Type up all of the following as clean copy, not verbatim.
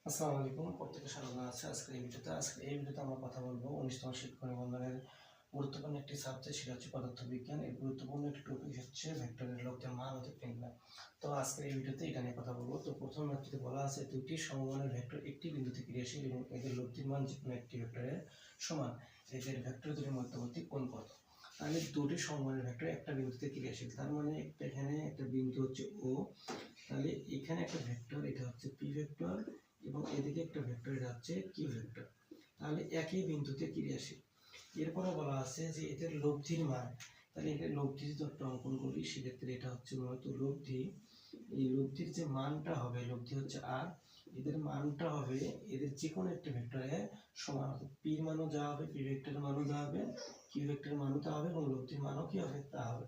আসসালামু আলাইকুম, প্রত্যেকে স্বাগত আছে আজকে এই ভিডিওতে আমরা কথা বলবো 19তম শিক্ষক নিবন্ধনের গুরুত্বপূর্ণ একটি সাবজেক্ট, সেটা হচ্ছে পদার্থবিজ্ঞান। এর গুরুত্বপূর্ণ একটি টপিক হচ্ছে ভেক্টরের লব্ধের মান হতে নির্ণয়। তো আজকের এই ভিডিওতে এটা নিয়ে কথা বলবো। তো প্রথম ম্যাথটিতে বলা আছে দুইটি সমমানের ভেক্টর একটি বিন্দুতে ক্রিয়াশীল এবং এদের লব্ধির মান যে কোনো একটি ভেক্টরের সমান। এদের ভেক্টর দুটির মধ্যবর্তী কোণ কত? তাহলে দুটি সমমানের ভেক্টর একটা বিন্দুতে ক্রিয়াশীল, তার মানে এখানে একটা বিন্দু হচ্ছে ও, তাহলে এখানে একটা ভেক্টর, এটা হচ্ছে পি ভেক্টর, এবং এদিকে একটা ভেক্টর, এটা হচ্ছে কিউ ভেক্টর। তাহলে একই বিন্দুতে ক্রিয়াশীল। এরপরে বলা আছে যে এদের লব্ধির মান। তাহলে এদের লব্ধি যদি একটা অঙ্কন করি, সেক্ষেত্রে এটা হচ্ছে মূলত লব্ধি। এই লব্ধির যে মানটা হবে, লব্ধি হচ্ছে আর, এদের মানটা হবে এদের যে কোনো একটা ভেক্টরের সমান। অর্থাৎ পির মানও যা হবে, পি ভেক্টরের মানও যা হবে, কিউ ভেক্টরের মানও তা হবে, এবং লব্ধির মানও কি হবে, তা হবে।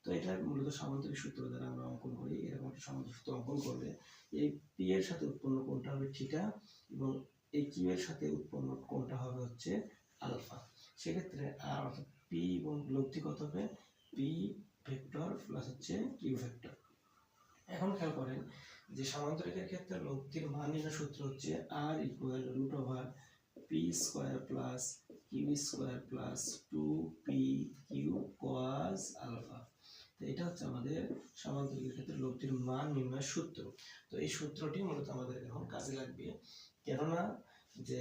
তো এটা মূলত সামান্তরিক সূত্র দ্বারা আমরা অঙ্কন করি। এরকম একটা সামান্তরিক সূত্র অঙ্কন করলে এই পি এর সাথে উৎপন্ন কোণটা হবে থিটা, এবং এই কিউ এর সাথে উৎপন্ন কোণটা হবে হচ্ছে আলফা। সেক্ষেত্রে আর অর্থাৎ পি এবং লব্ধি কত হবে, পি ভেক্টর প্লাস হচ্ছে কিউ ভেক্টর। এখন খেয়াল করেন যে সামান্তরিকের ক্ষেত্রে লব্ধির মান নির্ণয়ের সূত্র হচ্ছে r equal root over p square plus q square plus 2p q cos alpha. তো এটা হচ্ছে আমাদের সামান্তরিকের ক্ষেত্রে লব্ধির মান নির্ণয়ের সূত্র। তো এই সূত্রটি মূলত আমাদের এখন কাজে লাগবে, কেননা যে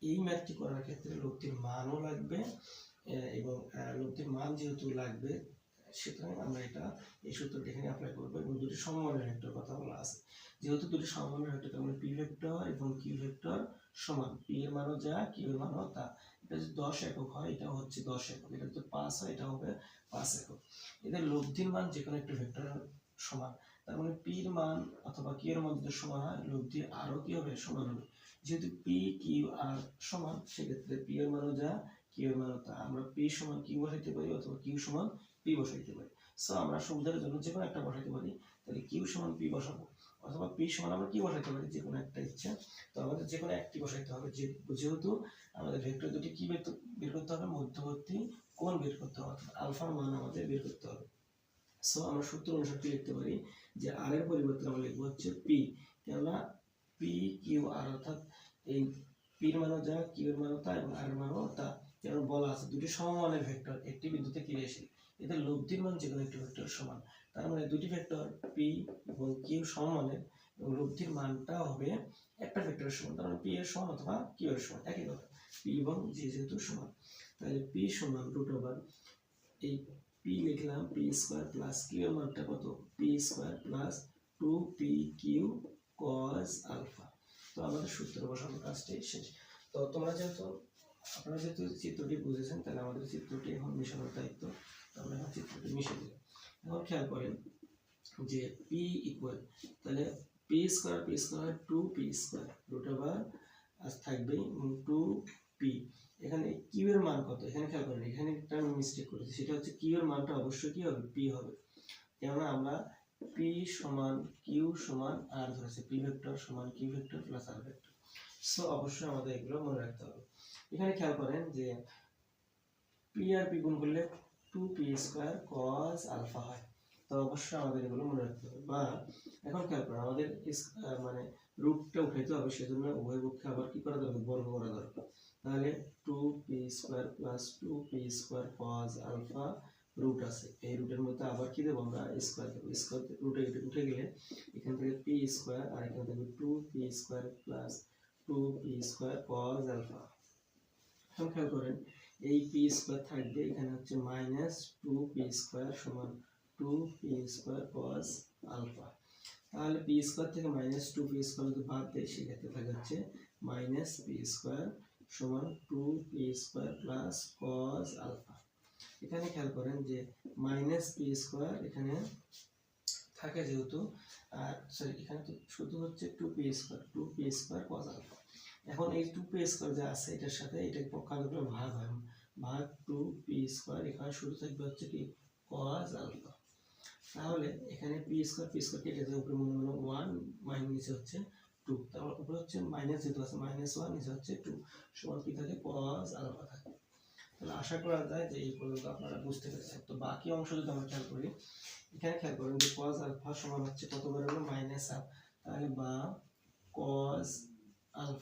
এই ম্যাথটি করার ক্ষেত্রে লব্ধির মানও লাগবে, এবং লব্ধির মান যেহেতু লাগবে, সুতরাং আমরা এই সূত্রটি এখানে অ্যাপ্লাই করবো। এবং দুটি সমমানের ভেক্টর কথা বলা আছে, যেহেতু দুটি সমমানের ভেক্টর, তার মানে পি ভেক্টর এবং কিউ ভেক্টর সমান, পি এর মানও যা, কিউ এর মানও তা। এটা যদি 10 একক হয়, এটা হচ্ছে 10 একক, এটা যদি 5 হয়, এটা হবে 5 একক। এদের লব্ধির মান যে কোনো একটা ভেক্টর সমান, তার মানে পি এর মান অথবা কিউ এর মান যদি সমান হয়, লব্ধি আরও কি হবে, সমান হবে। যেহেতু পি কিউ আর সমান, সেক্ষেত্রে পি এর মানও যা, কিউ এর মানও তা। আমরা পি সমান কিউ বসাইতে পারি অথবা কিউ সমান পি বসাইতে পারি। সো আমরা সুবিধার জন্য যে কোনো একটা বসাইতে পারি। তাহলে কিউ সমান পি বসাবো, অথবা পি সমান আমরা কি বসাইতে পারি, যে কোনো একটা ইচ্ছা। তো আমাদের যে কোনো একটি বসাইতে হবে, যেহেতু আমাদের ভেক্টর দুটি কি বের করতে হবে, মধ্যবর্তী কোণ বের করতে হবে, অর্থাৎ আলফার মান আমাদের বের করতে হবে। সো আমরা সূত্র অনুসারে কি লিখতে পারি, যে আর এর পরিবর্তে আমরা লিখবো হচ্ছে পি, কেননা পি কিউ আর, অর্থাৎ এই পির মানও যা, কিউ এর মানও তা, এবং আর এর মানও তা। যেমন বলা আছে দুটি সমমানের ভেক্টর একটি বিন্দুতে ক্রিয়াশীল, এদের লব্ধির মান যে কোনো একটি ভেক্টর সমান। তার মানে দুটি ভেক্টর পি এবং কিউ সমমানের, এবং লব্ধির মানটা হবে একটা ভেক্টরের সমান, তার মানে পি এর সমান অথবা কিউ এর সমান, একই কথা। পি এবং জি যেহেতু সমান, তাহলে পি সমান রুট ওভার এই পি লিখলাম পি স্কোয়ার প্লাস কিউ এর মানটা কত, p square plus 2p q cos alpha. তো আমাদের সূত্র বসানোর কাজটি শেষ। তো আপনারা যেহেতু চিত্রটি বুঝেছেন, তাহলে আমাদের চিত্রটি এখন মিশানোর দায়িত্ব। তো আমরা এখন চিত্রটি মিশিয়ে দিলাম। এখন খেয়াল করেন যে পি ইকুয়াল, তাহলে p square 2p square root over আজ থাকবে 2p। এখানে কিউ এর মান কত, এখানে খেয়াল করেন, এখানে একটা আমি মিস্টেক করেছি, সেটা হচ্ছে কিউ এর মানটা অবশ্যই কি হবে, পি হবে। কেননা আমরা পি সমান কিউ সমান আর ধরেছি, পি ভেক্টর সমান কিউ ভেক্টর প্লাস আর ভেক্টর। সো অবশ্যই আমাদের এগুলো মনে রাখতে হবে। এখানে খেয়াল করেন যে পি আর পি গুণ করলে 2p স্কয়ার cos আলফা হয়। তো অবশ্যই আমাদের এগুলো মনে রাখতে হবে। বা এখন খেয়াল করেন, আমাদের মানে রুটটা উঠাইতে হবে, সেজন্য উভয় পক্ষে আবার কি করা দরকার, বর্গ করা দরকার। তাহলে 2p square plus 2p square cos alpha root আছে, এই রুটের মধ্যে আবার কি দেব, আমরা স্কয়ার দেব। স্কয়ার রুটে উঠে গেলে এখান থেকে p স্কয়ার, আর এখান থেকে 2p square plus 2p square cos alpha. এখন খেয়াল করেন এই পি স্কয়ার থাকবে, এখানে হচ্ছে মাইনাস 2p স্কয়ার সমান 2p স্কয়ার cos আলফা। তাহলে পি স্কয়ার থেকে মাইনাস 2p স্কয়ার যদি বাদ দেয়, সেক্ষেত্রে থাকে হচ্ছে মাইনাস p স্কয়ার সমান 2p square plus cos alpha. এখানে খেয়াল করেন যে মাইনাস p স্কয়ার এখানে থাকে যেহেতু, আর সরি এখানে তো শুধু হচ্ছে 2p স্কয়ার cos আলফা। এখন এই 2p স্কয়ার যা আছে, এটার সাথে এটা পক্ষান্তরে ভাগ হয়, ভাগ 2p স্কয়ার, এখানে শুধু থাকবে হচ্ছে কি cos আলফা। তাহলে এখানে p স্কয়ার কেটে যায়, উপরে মনে মনে 1 মাইনাস নিচে হচ্ছে 2, তাহলে উপরে হচ্ছে মাইনাস যেহেতু আছে -1, নিচে হচ্ছে 2, সমান কি থাকে, cos আলফা থাকে। তাহলে আশা করা যায় যে এই পর্যন্ত আপনারা বুঝতে পেরেছেন। তো বাকি অংশ যদি আমরা খেয়াল করি, এখানে খেয়াল করেন যে cos আলফা সমান হচ্ছে কত বার হলো, -1, তাহলে বা cos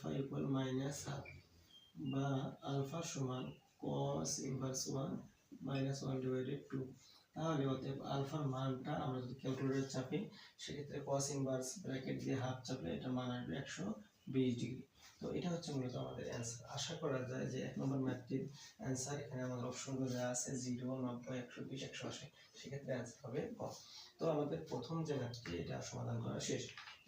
alpha equal minus half, বা আলফা সমান cos ইনভার্স 1 মাইনাস 1 ডিভাইডেড 2। তাহলে অতএব আলফার মানটা আমরা যদি ক্যালকুলেটর চাপি সেক্ষেত্রে cos ইনভার্স ব্র্যাকেট দিয়ে হাফ চাপলে এটা মান আসবে 120 ডিগ্রি। তো এটা হচ্ছে মূলত আমাদের অ্যান্সার। আশা করা যায় যে 1 নম্বর ম্যাথটির অ্যান্সার এখানে আমাদের অপশনগুলো দেওয়া আছে 0, 90, 120, 180, সেক্ষেত্রে অ্যান্সার হবে ক। তো আমাদের প্রথম যে ম্যাথটি এটা সমাধান করা শেষ।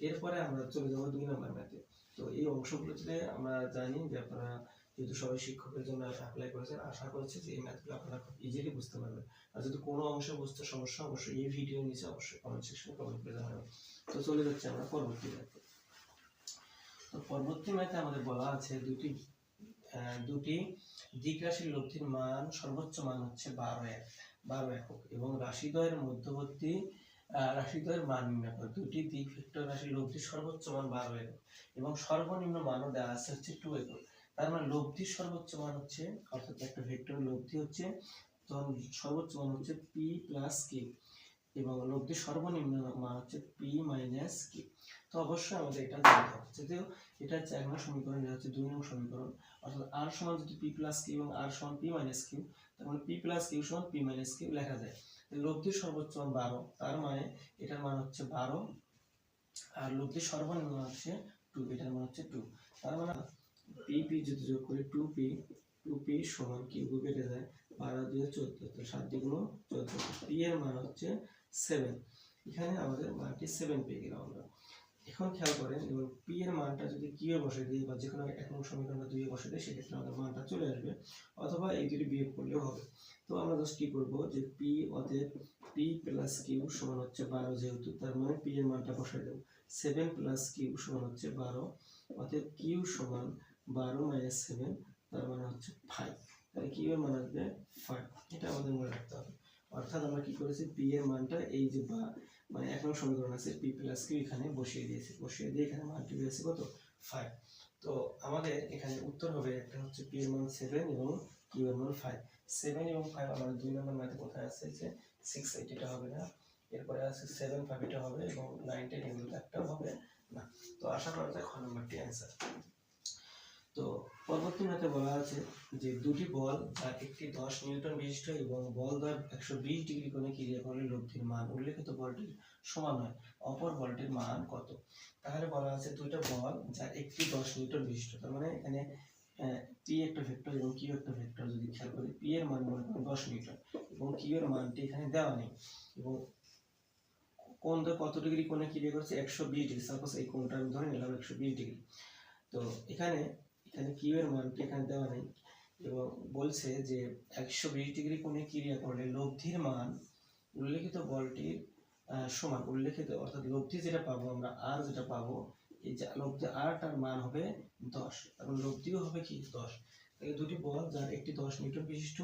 এরপরে আমরা চলে যাব 2 নম্বর ম্যাথে। তো এই অংশগুলোতে আমরা জানি যে আপনারা যেহেতু সবাই শিক্ষকের জন্য অ্যাপ্লাই করেছেন, আশা করছি যে এই ম্যাথগুলো আপনারা খুব ইজিলি বুঝতে পারবেন। আর যদি কোনো অংশে বুঝতে সমস্যা অবশ্যই এই ভিডিওর নিচে অবশ্যই কমেন্ট সেকশনে কমেন্ট করে জানাবেন। তো চলে যাচ্ছে আমরা পরবর্তী ম্যাথে। তো পরবর্তী ম্যাথে আমাদের বলা আছে দুটি দিক রাশির লব্ধির মান সর্বোচ্চ মান হচ্ছে 12 একক এবং রাশিদ্বয়ের মধ্যবর্তী রাশিদ্বয়ের মান নির্ণয় করে। দুটি দিক ভেক্টর রাশির লব্ধির সর্বোচ্চ মান 12 একক এবং সর্বনিম্ন মানও দেওয়া আছে হচ্ছে 2 একক। তার মানে লব্ধির সর্বোচ্চ মান হচ্ছে, অর্থাৎ একটা ভেক্টর লব্ধি হচ্ছে তখন সর্বোচ্চ মান হচ্ছে p প্লাস q এবং লব্ধির সর্বনিম্ন মান হচ্ছে p মাইনাস q। তো অবশ্যই আমাদের এটা জানতে হবে, যদিও এটা হচ্ছে 1 নং সমীকরণ, এটা হচ্ছে 2 নং সমীকরণ। অর্থাৎ r সমান যদি p প্লাস q এবং r সমান p মাইনাস q, তাহলে p প্লাস q সমান p মাইনাস q লেখা যায়। লব্ধির সর্বোচ্চ মান 12, তার মানে এটার মান হচ্ছে 12 আর লব্ধির সর্বনিম্ন মান হচ্ছে 2, এটার মান হচ্ছে 2। তার মানে p যদি যোগ করি 2p সমান কিউব কেটে যায় 12 দিয়ে 14, তো 7 দিয়ে 14, p এর মান হচ্ছে 7। এখানে আমাদের মানটি 7 পেয়ে গেলাম আমরা। এখন খেয়াল করেন, এবং p এর মানটা যদি q এ বসে দিই বা যে কোনো এক নং সমীকরণে 2 এ বসে দিই সেক্ষেত্রে আমাদের মানটা চলে আসবে, অথবা এই দুটি বিয়োগ করলেও হবে। তো আমরা জাস্ট কি করব যে p অতএব p প্লাস q সমান হচ্ছে 12, যেহেতু তার মানে p এর মানটা বসাই দেব। 7 প্লাস q সমান হচ্ছে 12, অতএব q সমান 12 মাইনাস 7, তার মানে হচ্ছে 5। তাহলে q এর মান আসবে 5, এটা আমাদের মনে রাখতে হবে। অর্থাৎ আমরা কি করেছি, p এর মানটা এই যে মানে 1 নং সমীকরণ আছে p প্লাস q এখানে বসিয়ে দিয়েছি, বসিয়ে দিয়ে এখানে মানটি হয়েছে কত 5। তো আমাদের এখানে উত্তর হবে, একটা হচ্ছে p এর মান 7 এবং q এর মান 5। 7 এবং 5 আমাদের 2 নম্বর ম্যাথে কোথায় আছে যে 6, 8 এটা হবে না, এরপরে আছে 7, 5 এটা হবে এবং 9, 10 এগুলো একটাও হবে না। তো আশা করা যায় খ নম্বরটি অ্যান্সার। তো পরবর্তী ম্যাথে বলা আছে যে দুটি বল যার একটি 10 নিউটন বিশিষ্ট এবং বল দ্বয় 120 ডিগ্রি কোণে ক্রিয়া করলে লব্ধির মান উল্লেখিত বলটির সমান হয়, অপর বলটির মান কত? তাহলে বলা আছে দুইটা বল যার একটি 10 নিউটন বিশিষ্ট, তার মানে এখানে p একটা ভেক্টর এবং q একটা ভেক্টর। যদি খেয়াল করি p এর মান মনে করেন 10 নিউটন এবং q এর মানটি এখানে দেওয়া নেই, এবং কোণ দ্বয় কত ডিগ্রি কোণে ক্রিয়া করছে 120 ডিগ্রি। সাপোজ এই কোণটা আমি ধরে নিলাম 120 ডিগ্রি। তো এখানে q এর মানটি এখানে দেওয়া নেই এবং বলছে যে 120 ডিগ্রি কোণে ক্রিয়া করলে লব্ধির মান উল্লেখিত বলটির সমান, উল্লেখিত অর্থাৎ লব্ধি যেটা পাবো আমরা r যেটা পাবো, এই যে লব্ধি r টার মান হবে 10 এবং লব্ধিও হবে কি 10। এই দুটি বল যার একটি 10 নিউটন বিশিষ্ট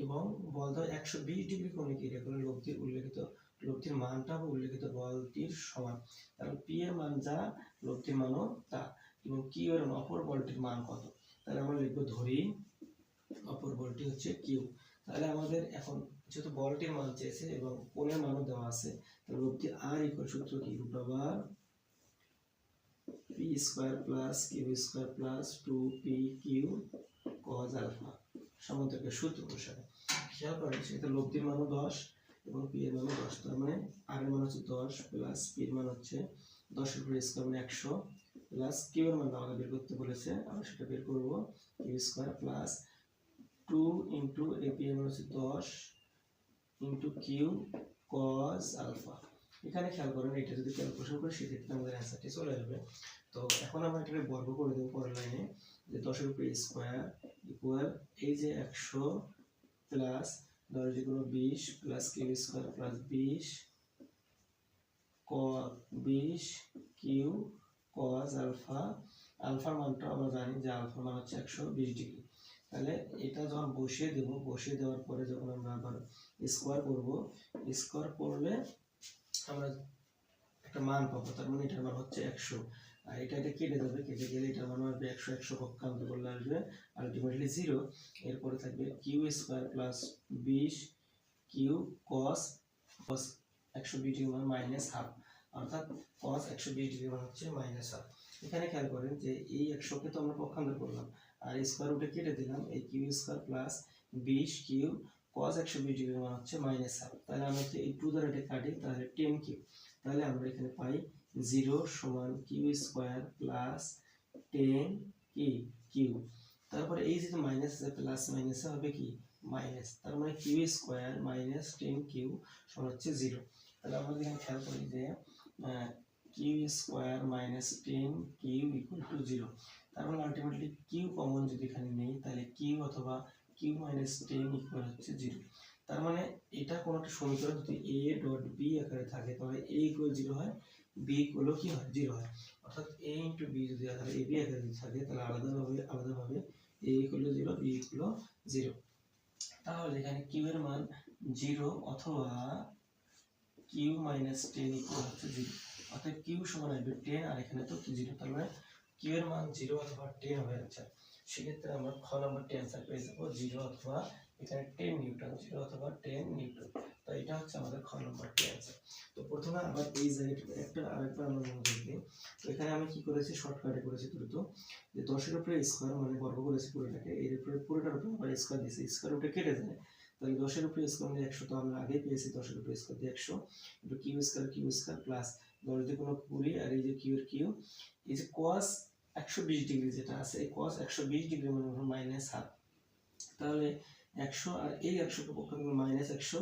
এবং বল দ্বয় 120 ডিগ্রি কোণে ক্রিয়া করলে লব্ধির মানটা হবে উল্লেখিত বলটির সমান। কারণ p এর মান যা, লব্ধির মানও তা, এবং q এর অপর বলটির মান কত? তাহলে আমরা লিখব ধরি অপর বলটি হচ্ছে q। তাহলে আমাদের এখন যেহেতু বলটির মান চেয়েছে এবং কোণের মানও দেওয়া আছে, তাহলে লব্ধি r ইকুয়াল সূত্র কি √r p square plus q square plus 2pq cos alpha সমান্তরালের সূত্র অনুসারে। খেয়াল করেন সেটা লব্ধির মানও 10 এবং p এর মানও 10, তার মানে r এর মান হচ্ছে 10 প্লাস p এর মান হচ্ছে 10 এর উপর স্কয়ার মানে 100 প্লাস q এর মান আমাদের বের করতে বলেছে, আমরা সেটা বের করব q square plus 2 into ap এর মান হচ্ছে 10 ইনটু q cos আলফা। এখানে খেয়াল করেন এটা যদি ক্যালকুলেশন করি সেক্ষেত্রে আমাদের অ্যান্সারটি চলে আসবে। তো এখন আমরা এটাকে বর্গ করে দেব পরের লাইনে, যে 10 এর উপর স্কয়ার ইকুয়াল এই যে 100 প্লাস 10 যেগুলো 20 plus q square plus 20 q cos alpha. আলফার মানটা আমরা জানি যে আলফার মান হচ্ছে 120 ডিগ্রি। তাহলে এটা যখন বসিয়ে দেব, বসিয়ে দেওয়ার পরে যখন আমরা আবার স্কয়ার করব, স্কয়ার করলে আমরা একটা মান পাবো, তার মানে এটার মান হচ্ছে 100 আর এটা কেটে যাবে, কেটে গেলে এটার মান হবে 100 পক্ষান্তর করলে আসবে আলটিমেটলি 0। এরপরে থাকবে q square plus 20 q cos 120 degree মান মাইনাস হাফ, অর্থাৎ cos 120 ডিগ্রি মান হচ্ছে মাইনাস হাফ। এখানে খেয়াল করেন যে এই 100কে তো আমরা পক্ষান্তর করলাম, আর স্কোয়ার রুটে কেটে দিলাম, এই q square plus 20 q cos 120 ডিগ্রির মান হচ্ছে -1/2। তাহলে আমরা যদি এই 2 দ্বারা এটা কাটি তাহলে 10 কিউ। তাহলে আমরা এখানে পাই 0 সমান কিউ স্কোয়ার প্লাস 10 কি কিউ। তারপরে এই যে মাইনাস আছে প্লাস মাইনাসে হবে কি মাইনাস, তার মানে কিউ স্কোয়ার মাইনাস 10 কিউ সমান হচ্ছে 0। তাহলে আমরা এখানে খেয়াল করি যে q square minus 10 q equal to 0। তার মানে আলটিমেটলি কিউ কমন যদি এখানে নেই তাহলে কিউ অথবা কিউ মাইনাস 10 ইকুয়াল হচ্ছে 0। তার মানে এটা কোনো একটা সমীকরণ যদি a ডট b আকারে থাকে তাহলে a ইকুয়াল 0 হয়, b ইকুয়াল কি হয় 0 হয়। অর্থাৎ a ইনটু b যদি আকারে ab আকারে থাকে তাহলে আলাদাভাবে a ইকুয়াল 0 b ইকুয়াল 0। তাহলে এখানে q এর মান 0 অথবা q মাইনাস 10 ইকুয়াল হচ্ছে 0। অর্থাৎ q সমান আসবে 10 আর এখানে তো 0, তার মানে q এর মান 0 অথবা 10 হয়ে যাচ্ছে। সেক্ষেত্রে আমরা খ নম্বরটি অ্যান্সার পেয়ে যাবো 0 অথবা এখানে 10 নিউটন, 0 অথবা 10 নিউটন। তো এটা হচ্ছে আমাদের খ নম্বরটি অ্যান্সার। তো প্রথমে আবার এই জায়গাটা আরেকবার আমরা মনোযোগ দিই। তো এখানে আমি কি করেছি, শর্টকাটে করেছি দ্রুত, যে 10 এর উপরে স্কয়ার মানে বর্গ করেছি পুরোটাকে, এর উপরে পুরোটার উপরে আবার স্কয়ার দিয়েছি, স্কয়ার রুটে কেটে যায়, তাহলে 10 এর উপরে স্কয়ার মানে 100, তো আমরা আগেই পেয়েছি 10 এর উপরে স্কয়ার দিয়ে 100 ইনটু কিউ স্কয়ার প্লাস 10 দিয়ে কোনো 20 আর এই যে কিউ এর কিউ, এই যে cos 120 ডিগ্রি যেটা আছে, এই cos 120 ডিগ্রি মানে হলো -1/2। তাহলে 100 আর এই 100 কে পক্ষান্তর -100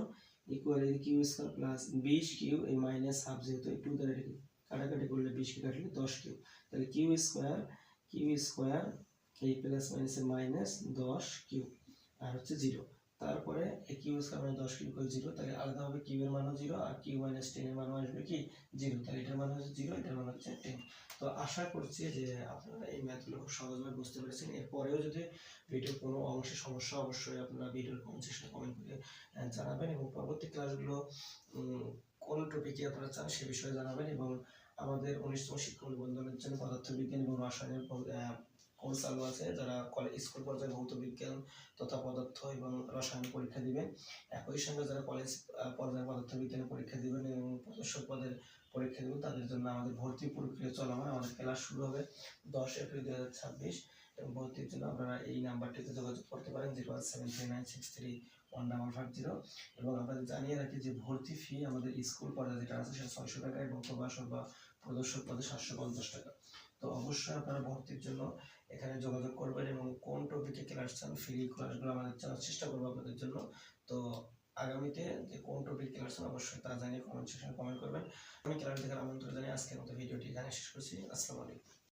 ইকুয়াল এই কিউ স্কয়ার প্লাস 20 কিউ এই -1/2, যেহেতু এই 2 দ্বারা এটাকে কাটাকাটি করলে 20 কে কাটলে 10 কিউ, তাহলে কিউ স্কয়ার এই প্লাস মাইনাসে -10 কিউ আর হচ্ছে 0। তারপরে এই কিউ স্কয়ার মানে 10 কিউ ইকুয়াল 0, তাহলে আলাদাভাবে কিউ এর মানও 0 আর কিউ মাইনাস 10 এর মানও আসবে কি 0, তাহলে এটার মান হচ্ছে 0, এটার মান হচ্ছে 10। তো আশা করছি যে আপনারা এই ম্যাথগুলো খুব সহজভাবে বুঝতে পেরেছেন। এরপরেও যদি ভিডিওর কোনো অংশে সমস্যা অবশ্যই আপনারা ভিডিওর কমেন্ট সেকশনে কমেন্ট করে জানাবেন, এবং পরবর্তী ক্লাসগুলো কোন টপিকে আপনারা চান সে বিষয়ে জানাবেন। এবং আমাদের 19তম শিক্ষক নিবন্ধনের জন্য পদার্থবিজ্ঞান এবং রসায়নের কোর্স চালু আছে, যারা কলেজ স্কুল পর্যায়ে ভৌত বিজ্ঞান তথা পদার্থ এবং রসায়ন পরীক্ষা দিবেন, একই সঙ্গে যারা কলেজ পর্যায়ে পদার্থবিজ্ঞানের পরীক্ষা দিবেন এবং প্রদর্শক পদের পরীক্ষা দেবেন, তাদের জন্য আমাদের ভর্তি প্রক্রিয়া চলমান। আমাদের ক্লাস শুরু হবে 10 এপ্রিল 2026, এবং ভর্তির জন্য আপনারা এই নাম্বারটিতে যোগাযোগ করতে পারেন 01739631550। এবং আপনাদের জানিয়ে রাখি যে ভর্তি ফি আমাদের স্কুল পর্যায়ে যেটা আছে সেটা 600 টাকা এবং প্রভাষক বা প্রদর্শক পদে 750 টাকা। তো অবশ্যই আপনারা ভর্তির জন্য এখানে যোগাযোগ করবেন, এবং কোন টপিকে ক্লাস চান ফ্রি ক্লাসগুলো আমাদের জানার চেষ্টা করবো আপনাদের জন্য। তো আগামীতে যে কোন টপিক ক্লাস চান অবশ্যই তা জানিয়ে কমেন্ট সেকশনে কমেন্ট করবেন। আমি ক্লাস দেখার আমন্ত্রণ জানিয়ে আজকের মতো ভিডিওটি এখানে শেষ করছি। আসসালামু আলাইকুম।